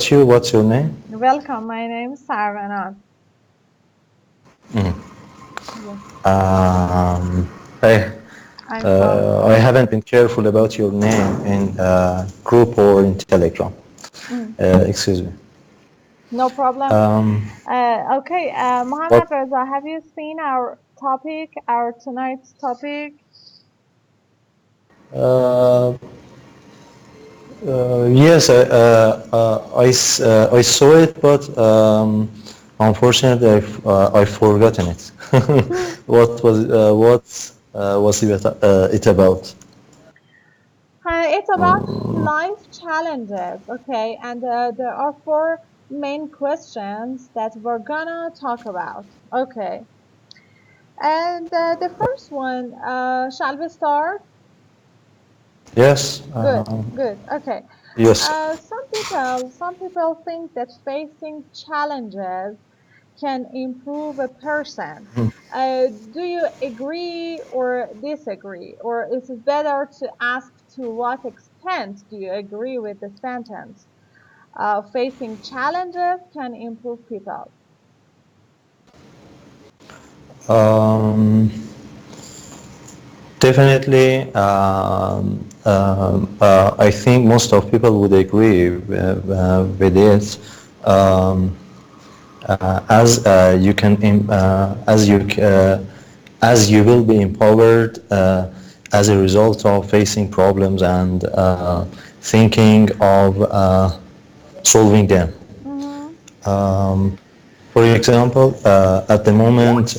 about you? What's your name? Welcome. My name is Sarvanan. Mm. Yes, Hey, I'm from. I haven't been careful about your name in group or in Telegram. Mm, Excuse me. no problem. Okay, What? Mohammed Reza, have you seen our topic, our tonight's topic? Uh, yes, I saw it, but unfortunately, I've forgotten it. What was it about? It's about life challenges, okay? And there are four main questions that we're gonna talk about, okay? And the first one, shall we start? Yes. Good, good, okay. Yes. Some people think that facing challenges can improve a person. Do you agree or disagree? Or is it better to ask to what extent do you agree with the sentence? Facing challenges can improve people. Um, Definitely, I think most of people would agree with it. As you can, as you will be empowered as a result of facing problems and thinking of solving them. For example, at the moment.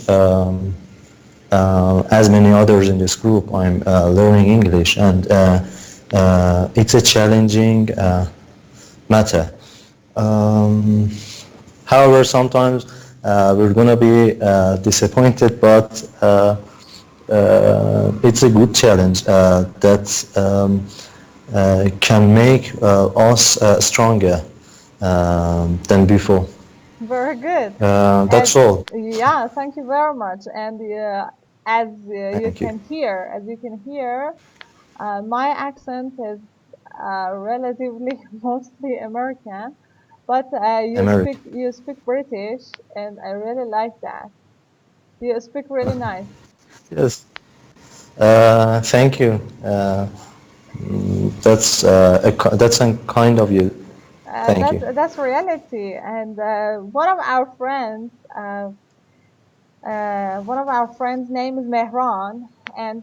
As many others in this group, I'm learning English, and it's a challenging matter. However, sometimes we're going to be disappointed, but it's a good challenge that can make us stronger than before. Very good. That's all. Yeah, thank you very much. And as you Thank you. can hear, my accent is relatively mostly American, but American. you speak British, and I really like that. You speak really nice. Yes. Thank you. That's a kind of you. Thank you. That's reality. And one of our friends' name is Mehran, and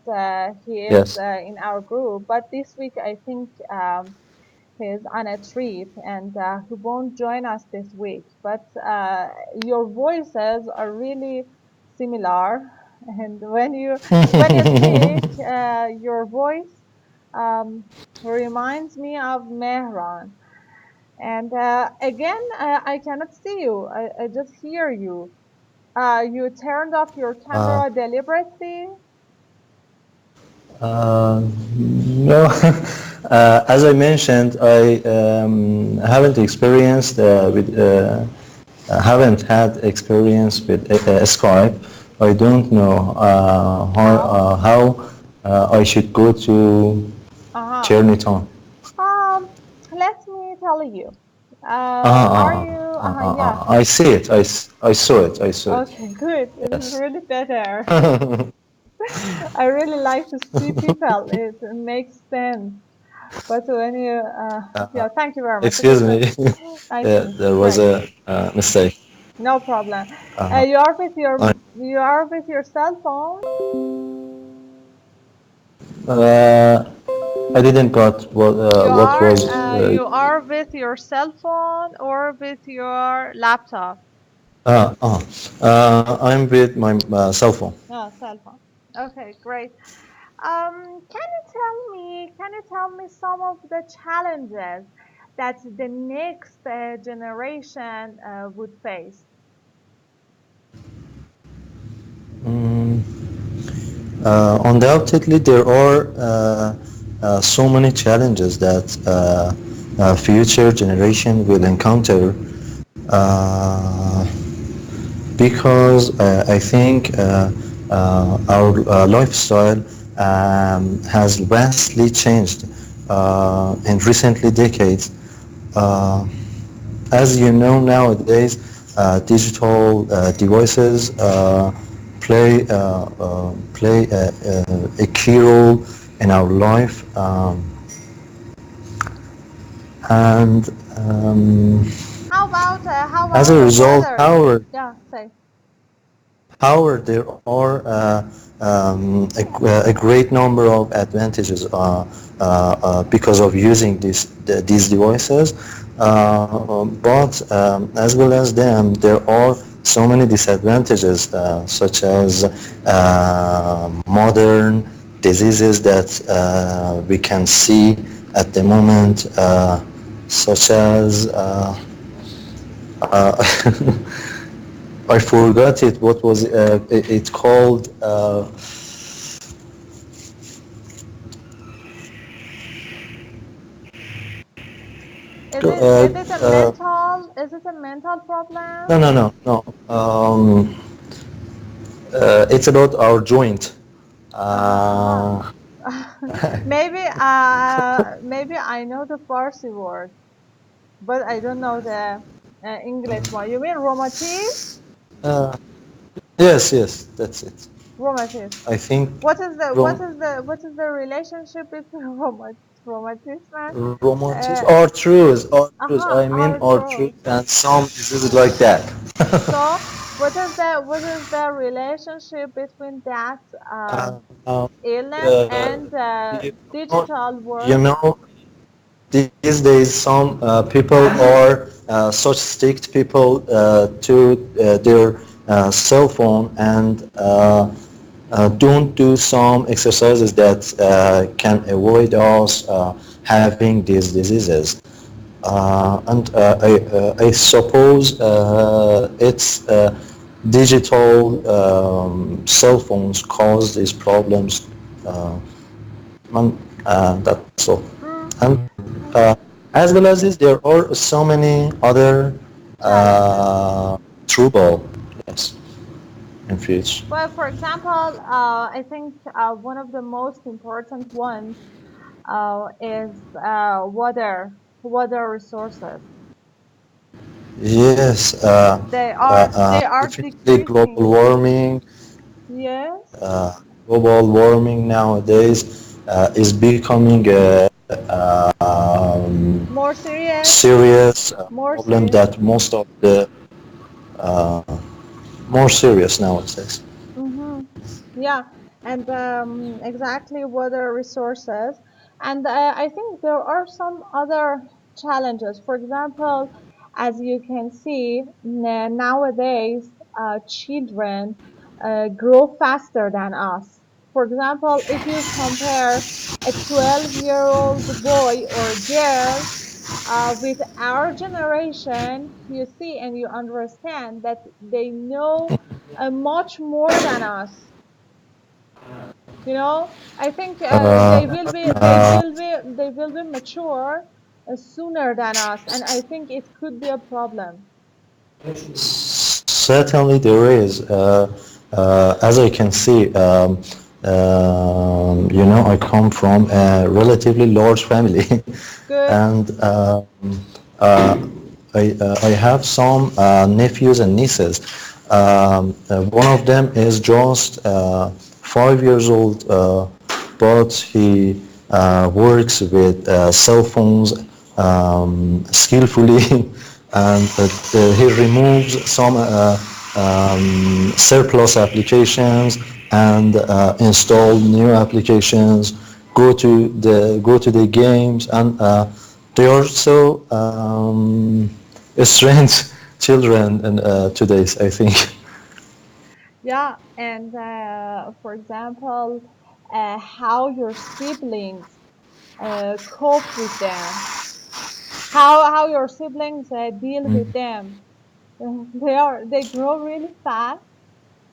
he is Yes. in our group. But this week, I think he's on a trip, and he won't join us this week. But your voices are really similar, and when you speak, your voice reminds me of Mehran. And again, I cannot see you. I just hear you. You turned off your Uh, camera deliberately? no, as I mentioned, I haven't had experience with Skype. I don't know how I should go to Uh-huh. turn it on. Let me tell you. Are you? Yeah. I see it. I saw it. I saw it. Okay, good. It is Yes. really better. I really like to see people. It makes sense. But when you, yeah, thank you very much. Okay, Excuse good. me. Nice to Yeah, meet there you. was Great. a mistake. No problem. Uh, You are with I, your cell phone? uh, I didn't got what was. You are with your cell phone or with your laptop? Uh, uh, I'm with my cell phone. No, cell phone. Okay, great. Can you tell me some of the challenges that the next generation would face? Mm, Undoubtedly, there are so many challenges that future generation will encounter uh, because I think our lifestyle has vastly changed in recently decades. Uh, as you know nowadays, digital devices play a key role in our life, and how as about a the result, weather? however, Yeah, say. there are a great number of advantages because of using these devices, but as well as them, there are so many disadvantages, such as modern diseases that we can see at the moment, such as I forgot it. What was it called? Is it a mental problem? No. It's about our joint. Maybe maybe I know the Farsi word, but I don't know the English one. You mean rheumatism? Uh, yes, that's it. Rheumatism. I think rom- What is the relationship between rheumatism rheumatism, and arthritis. I mean arthritis arthritis? and some diseases like that. So what is the relationship between that uh, uh, illness uh, and you know, digital you world? know, these days some people are such strict people to their cell phone and don't do some exercises that can avoid us having these diseases. And I suppose it's digital cell phones cause these problems, and that's all. Mm, And mhm. uh, as well as this, there are so many other Challenges. trouble, yes, in future. Well, for example, I think one of the most important ones is water resources. Yes, They are definitely global decreasing. warming. Yes, Uh, Global warming nowadays is becoming a more serious, serious more problem serious. that most of the uh, more serious nowadays. Mm-hmm. Yeah, and exactly water resources. And I think there are some other challenges. For example, as you can see, nowadays, children grow faster than us. For example, if you compare a 12-year-old boy or girl with our generation, you see and you understand that they know much more than us. You know, I think Uh, they will be mature sooner than us, and I think it could be a problem. Certainly there is. As I can see, I come from a relatively large family, Good. and uh, I have some nephews and nieces. One of them is just 5 years old, but he works with cell phones skillfully, and he removes some surplus applications and install new applications. Go to the games, and they are so strange children and today's, I think. Yeah, and for example, how your siblings cope with them, how your siblings deal with them. They grow really fast,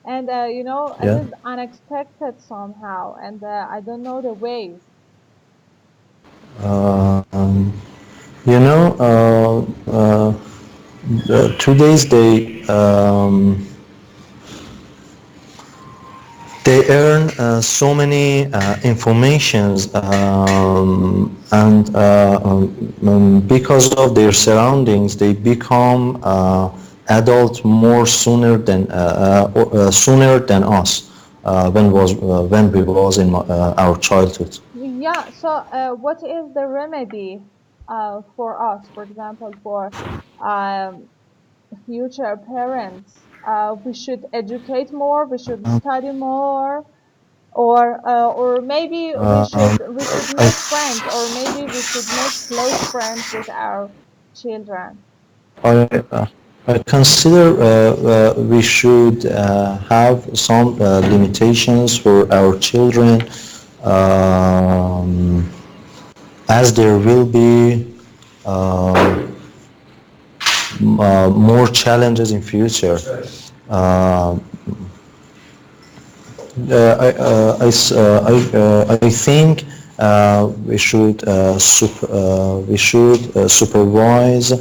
and it Yeah. is unexpected somehow, and I don't know the ways. Um, you know, today's they earn so many informations and because of their surroundings, they become adult more sooner than us when we was in our childhood. Yeah, so what is the remedy for us, for example, for um, future parents? We should educate more, we should study more, or maybe we should I make friends, or maybe we should make close friends with our children. I, uh, I consider we should have some limitations for our children, um, as there will be more challenges in future. Uh, I think we should supervise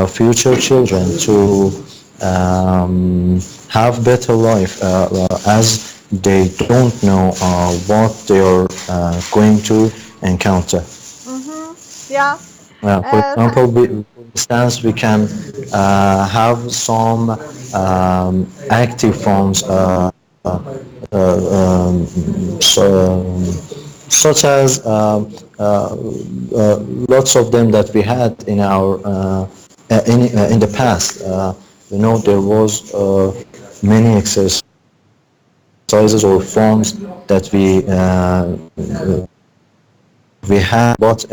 future children to have better life, as they don't know what they are going to encounter. Mm-hmm. Yeah. For Uh, example, for instance, we can have some active forms, such as lots of them that we had in our in the past. There was many exercises or forms that we had, but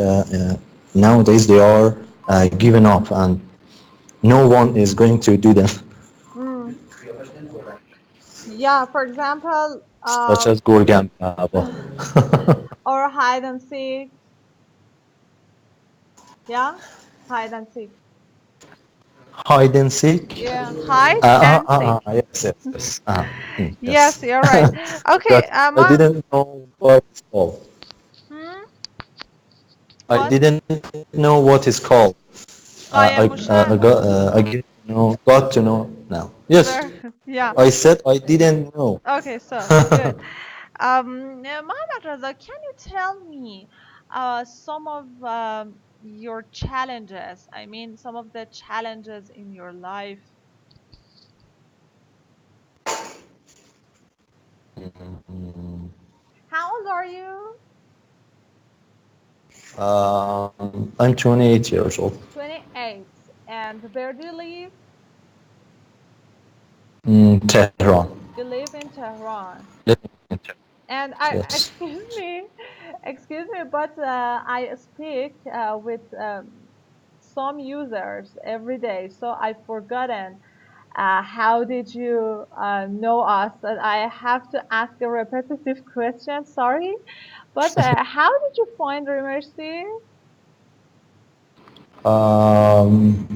nowadays they are given up, and no one is going to do them, mm, yeah, for example, such as Gorgam. or hide and seek. Yeah, hide and seek. Hide and seek. Yeah, hide and seek. Yes, yes, yes. Yes, Yes. you're right. Okay, But I didn't know what it's called. hmm, I what? didn't know what it's called. قایم مشاهده. Got to know now. Yes, Very, yeah. I said I didn't know. Okay, so good. Mohammed Raza, can you tell me some of your challenges? I mean, some of the challenges in your life. How old are you? I'm 28 years old. 28. And where do you live? Tehran. You live in Tehran. Living in Tehran. And Yes. excuse me, but I speak with some users every day, so I've forgotten. How did you know us? And I have to ask a repetitive question. Sorry, but how did you find Rimmersi? Um,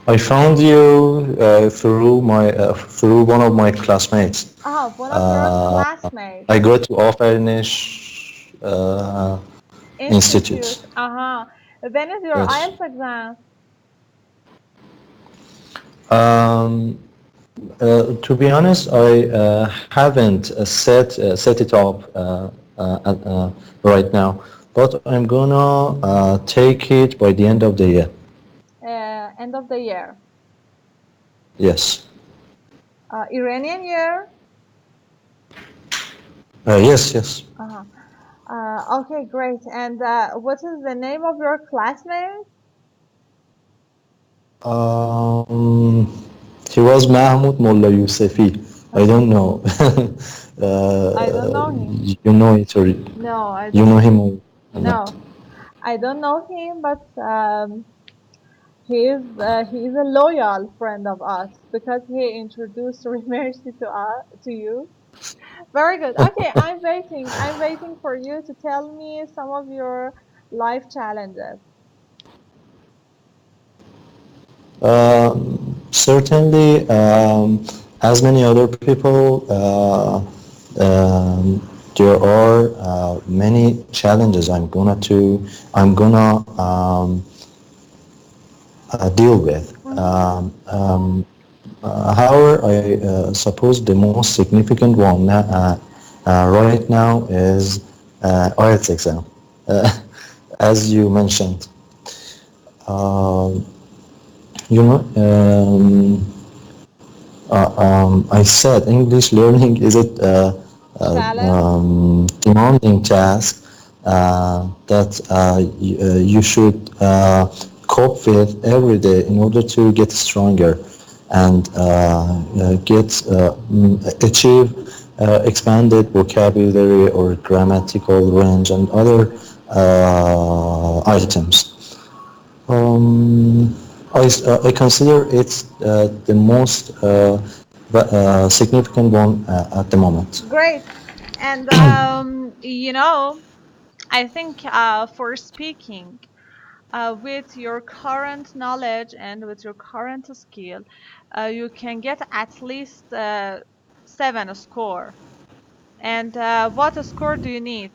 I found you through one of my classmates. Oh, one of your classmates. I go to Aferish Institute. Institute. Uh-huh. When is your Yes. IELTS exam? Um, to be honest, I haven't set it up right now, but I'm gonna take it by the end of the year. End of the year. Yes. Iranian year? Yes. Yes. Uh-huh. Okay, great. And what is the name of your classmate? Um, he was Mahmoud Mullah Yusefi. I Uh-huh. don't know. I don't know him. You know it, or No, I you know don't. him or not? No, I don't know him, but he is a loyal friend of us because he introduced Rimmersi to you. Very good. Okay, I'm waiting. I'm waiting for you to tell me some of your life challenges. Certainly, as many other people, there are many challenges I'm gonna deal with. Mm-hmm. However, I suppose the most significant one right now is IELTS exam. Uh, as you mentioned. Um, you know, I said English learning is Challenge? demanding task that you should cope with every day in order to get stronger and achieve expanded vocabulary or grammatical range and other items. I consider it the most significant one at the moment. Great. And, I think for speaking, with your current knowledge and with your current skill, you can get at least 7 score. And what score do you need?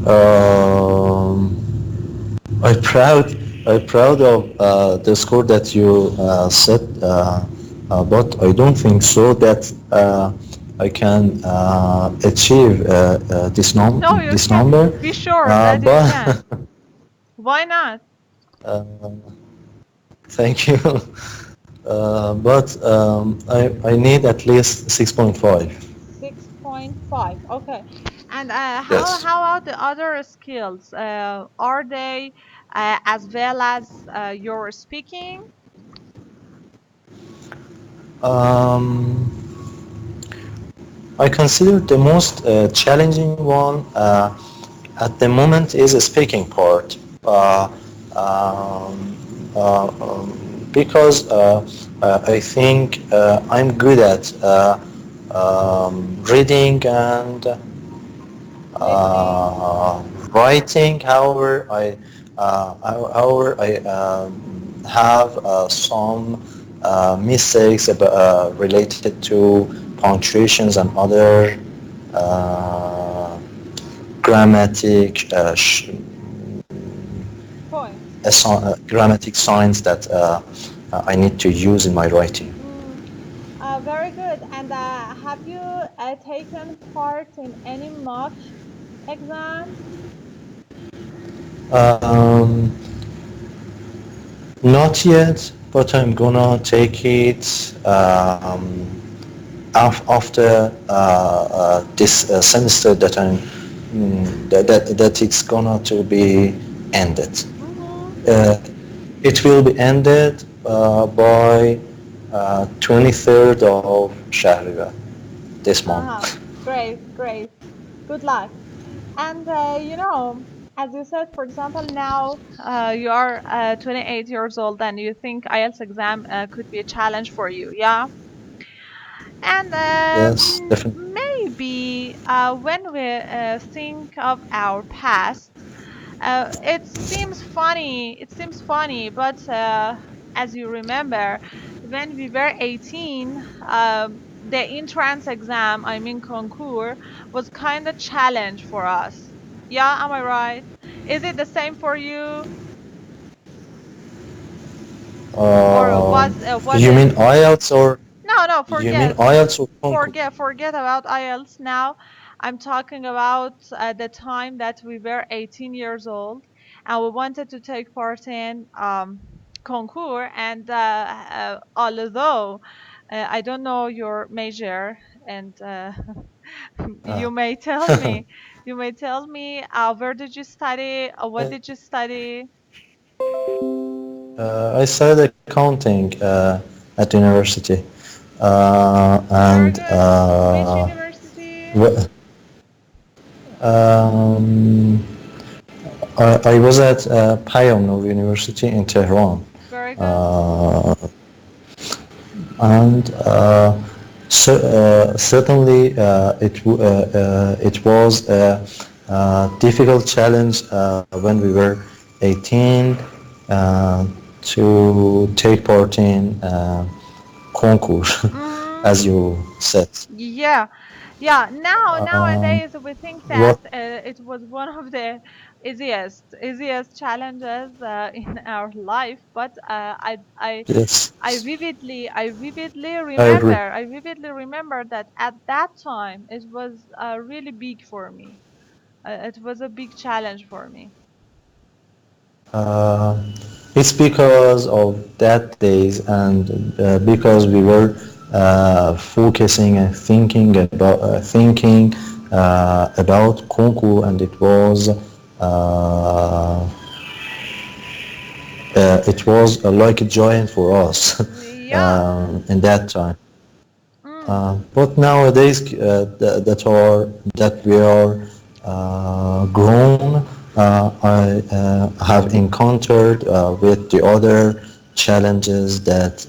Um, I'm proud of the score that you set, but I don't think so that I can achieve No, you this can. number. Be sure that you But can. Why not? thank you. But I need at least 6.5. 6.5. Okay. And Yes. how about the other skills? Are they as well as your speaking? Um, I consider the most challenging one at the moment is the speaking part. Um, because I think I'm good at reading and Listening? uh, writing. However, I have some mistakes related to punctuations and other uh, grammatic Points. grammatic signs that I need to use in my writing. Mm, very good. And have you taken part in any mock exams? Um, Not yet, but I'm gonna take it after this semester that that it's gonna to be ended. Mm-hmm. Uh, it will be ended by 23rd of Shahrivar this Uh-huh. month. Great, great. Good luck. And as you said, for example, now you are 28 years old and you think IELTS exam could be a challenge for you, yeah? And Yes, definitely. maybe when we think of our past, it seems funny. It seems funny, but as you remember, when we were 18, the entrance exam, I mean concours, was kind of challenge for us. Yeah, am I right? Is it the same for you, or was You it? mean IELTS or No, no, you mean forget. IELTS or Concours? Forget about IELTS now. I'm talking about the time that we were 18 years old and we wanted to take part in concours. And although I don't know your major, and Uh, you may tell me, where did you study? What did you study? I studied accounting at university, Very and good. Which university? wh- um, I was at پیام University in Tehran, Very good. uh, and certainly it was a difficult challenge when we were 18 uh, to take part in concours, Mm-hmm. as you said. Yeah, yeah. Um, Nowadays we think that what it was one of the easiest challenges in our life. But Yes, I vividly I agree. remember, that at that time it was really big for me. It was a big challenge for me. Uh, it's because of that days and because we were focusing and thinking about concours, and it was like a giant for us Yeah. in that time. Mm. But nowadays that we are grown, I have encountered with the other challenges that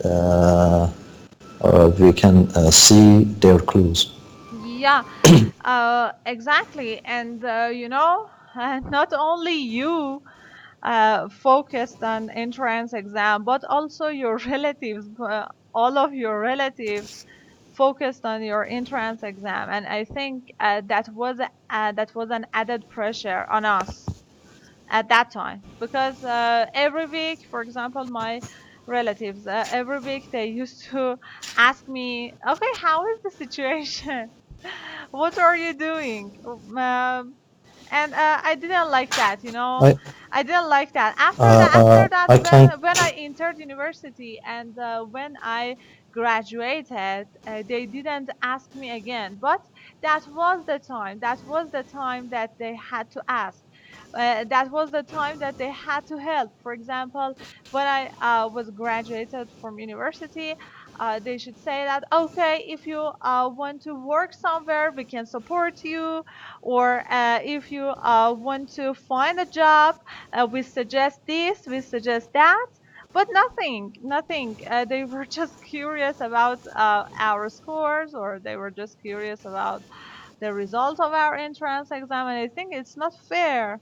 we can see their clues. Yeah, exactly. And not only you focused on entrance exam, but also your relatives, all of your relatives focused on your entrance exam. And I think that was an added pressure on us at that time, because every week, for example, my relatives, every week they used to ask me, okay, how is the situation? What are you doing? And I didn't like that, I I didn't like that. uh, After that, I can when I entered university, and when I graduated, they didn't ask me again. But that was the time that they had to ask. That was the time that they had to help. For example, when I was graduated from university, they should say that, okay, if you want to work somewhere, we can support you, or if you want to find a job, we suggest this, we suggest that. But nothing. They were just curious about our scores, or they were just curious about the result of our entrance exam. And I think it's not fair.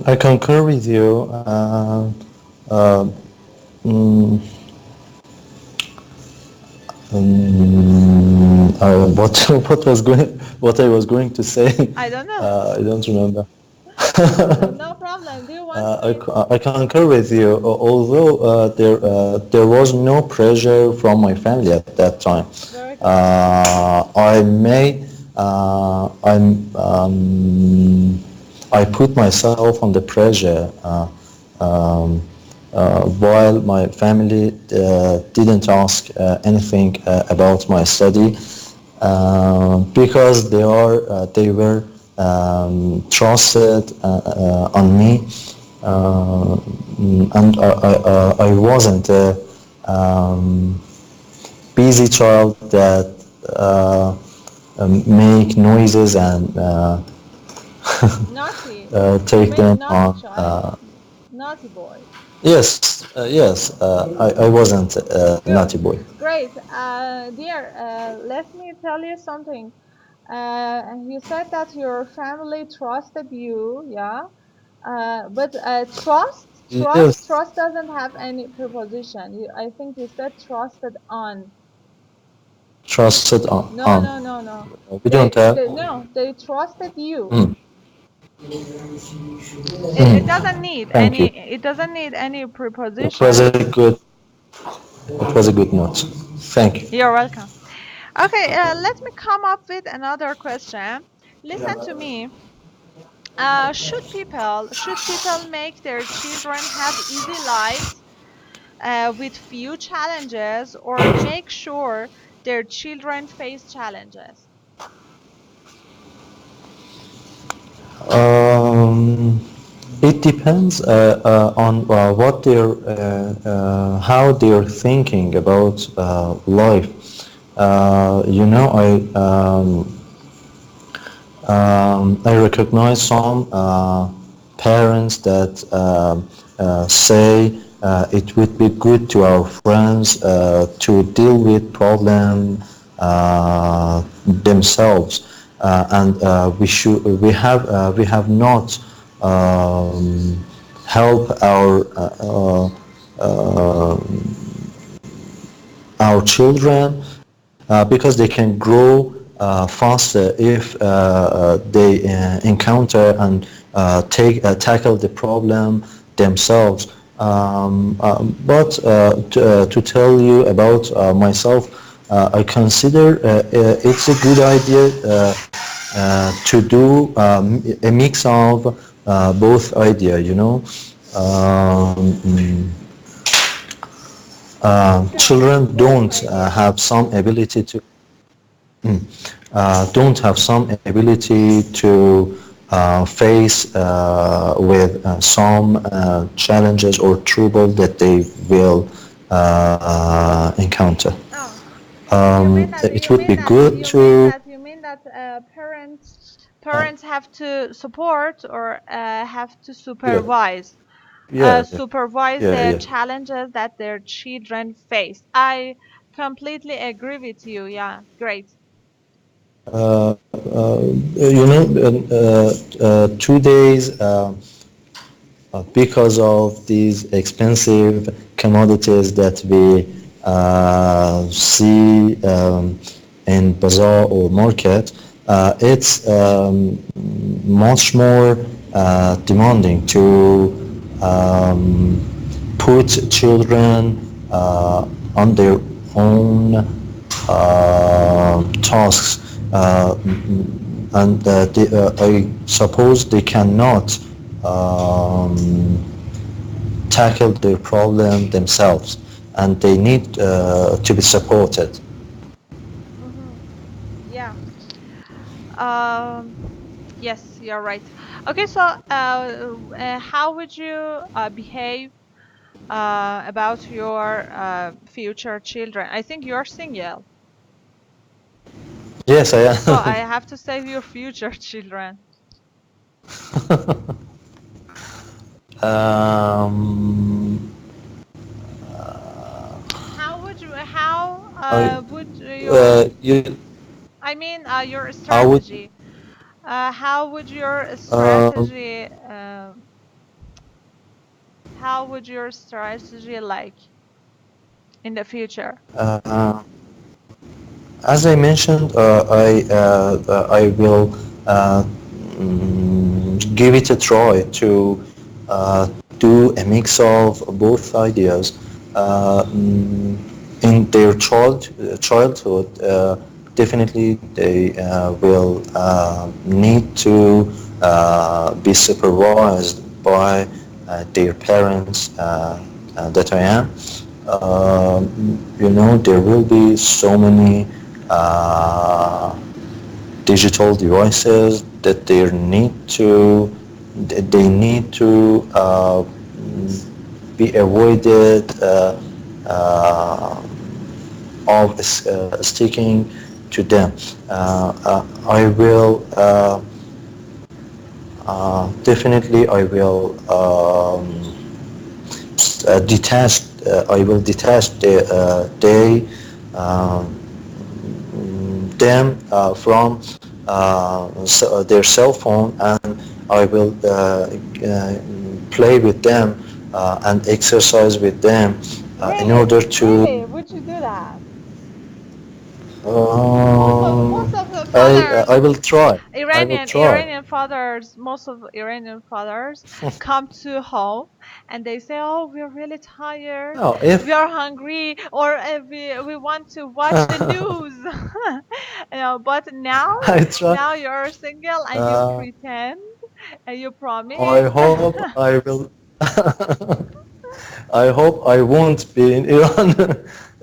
I concur with you. Uh, mm, what what I was going to say, I don't know. I don't remember. No problem. Do you want me? I concur with you. Although there was no pressure from my family at that time. Very good. I made I put myself under pressure um, while my family didn't ask anything about my study, because they were trusted on me, and I wasn't a busy child that make noises and Naughty. You take mean them naughty on. child? Naughty boy. Yes, I wasn't a naughty Good. boy. Great. Dear, let me tell you something. You said that your family trusted you, yeah? But Yes, trust doesn't have any preposition. I think you said trusted on. trusted No, on. no, no, no. We don't have. They trusted you. Mm, It doesn't need thank you. any It was preposition. a good. It was a good note. Thank you. You're welcome. Okay, let me come up with another question. Listen to me. Should people make their children have easy lives with few challenges, or make sure their children face challenges? Um, it depends on how they're thinking about life. I recognize some parents that say it would be good to our friends to deal with problem themselves, and we have not help our children because they can grow faster if they encounter and tackle the problem themselves. But to tell you about myself, I consider it's a good idea to do a mix of both idea, you know. Children have some ability to don't have some ability to face with some challenges or trouble that they will encounter. It would be good to You mean that parents have to support or have to yeah yeah supervise yeah the yeah. challenges that their children face. I completely agree with you. Yeah, great. You know, 2 days because of these expensive commodities that we see in bazaar or market, it's much more demanding to put children on their own tasks, and I suppose they cannot tackle their problem themselves, and they need to be supported. Yeah. Yes, you're right. Okay, so how would you behave about your future children? I think you're single, Yes, I so I am. have to save your future children. um, How I, would your, you, I mean, your how would, strategy? How would your um, strategy? How would your strategy like in the future? uh, as I mentioned, I will give it a try to do a mix of both ideas. In their childhood, definitely they will need to be supervised by their parents that I am. You know, there will be so many uh, digital devices that they need to be avoided of sticking to them. I will definitely I will I will detach um, them from their cell phone, and I will play with them and exercise with them in Really? order to Really? Would you do that? Most um, of the fathers, I will try. I will try. Iranian fathers, most of Iranian fathers come to home and they say, "Oh, we're really tired, No, we if are hungry, or we want to watch the news." But I try, now you're single and you uh, pretend and you I promise. hope I will. I hope I won't be in Iran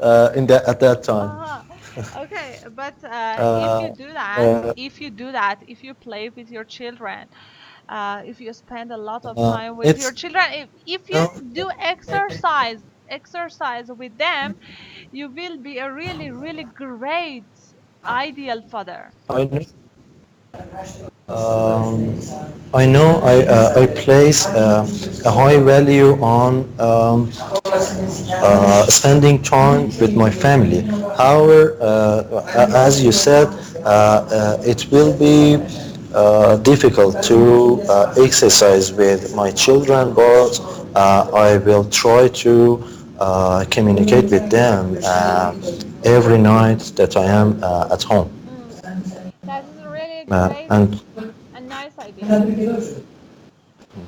at that time. Uh-huh. Okay, but if you Uh, do that, uh, if you play with your children, if you spend a lot of uh, time with your it's children, if you no, do exercise with them, you will be a really, really great ideal father. I know. Um, I know. I place a high value on spending time with my family. However, as you said, it will be difficult to exercise with my children, but I will try to communicate with them every night that I am at home. great and and nice idea.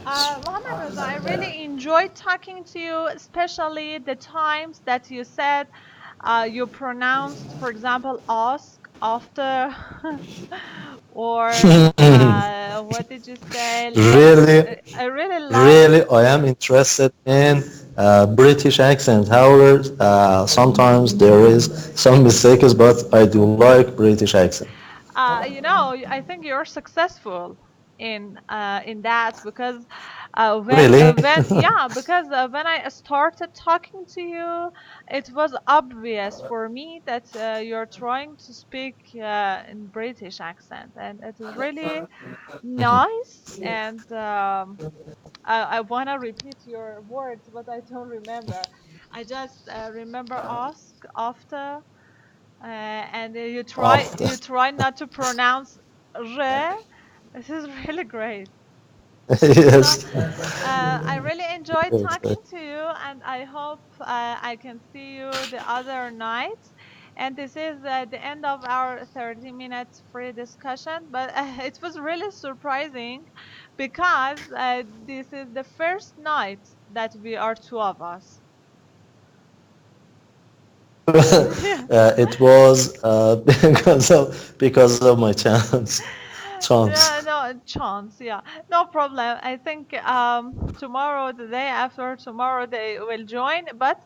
Mohammed Reza, I really enjoyed talking to you, especially the times that you said you pronounced, for example, ask after, or what did you say? Let's. really, I really like. really, I am interested in British accent. However, sometimes there is some mistakes, but I do like British accent. I think you're successful in that because Really? when I started talking to you, it was obvious for me that you're trying to speak in British accent, and it is really nice. And I want to repeat your words, but I don't remember. I just remember ask after and After. you try not to pronounce re. This is really great. So Yes. I really enjoyed Yes. talking to you, and I hope I can see you the other night. And this is the end of our 30 minutes free discussion, but it was really surprising because this is the first night that we are two of us. Yeah. It was because of my chance. Yeah, no chance. Yeah, no problem. I think tomorrow, the day after tomorrow, they will join. But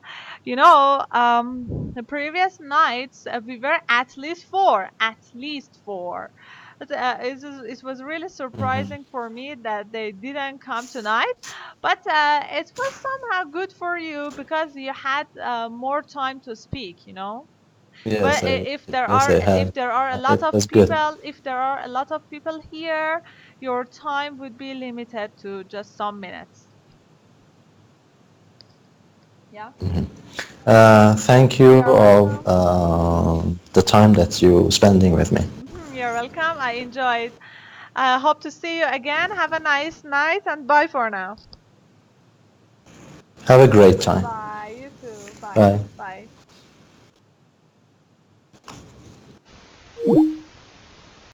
the previous nights we were at least four, at least four. But, it was really Mhm. surprising for me that they didn't come tonight. But it was somehow good for you because you had more time to speak. But Yes, I if yes I have. there are a lot It of was good. people, if there are a lot of people here, your time would be limited to just some minutes. Yeah. Thank you You're of welcome. the time that you spending with me. You're welcome. I enjoyed. I hope to see you again. Have a nice night and bye for now. Have a great time. Bye. You too. Bye. Bye. Bye.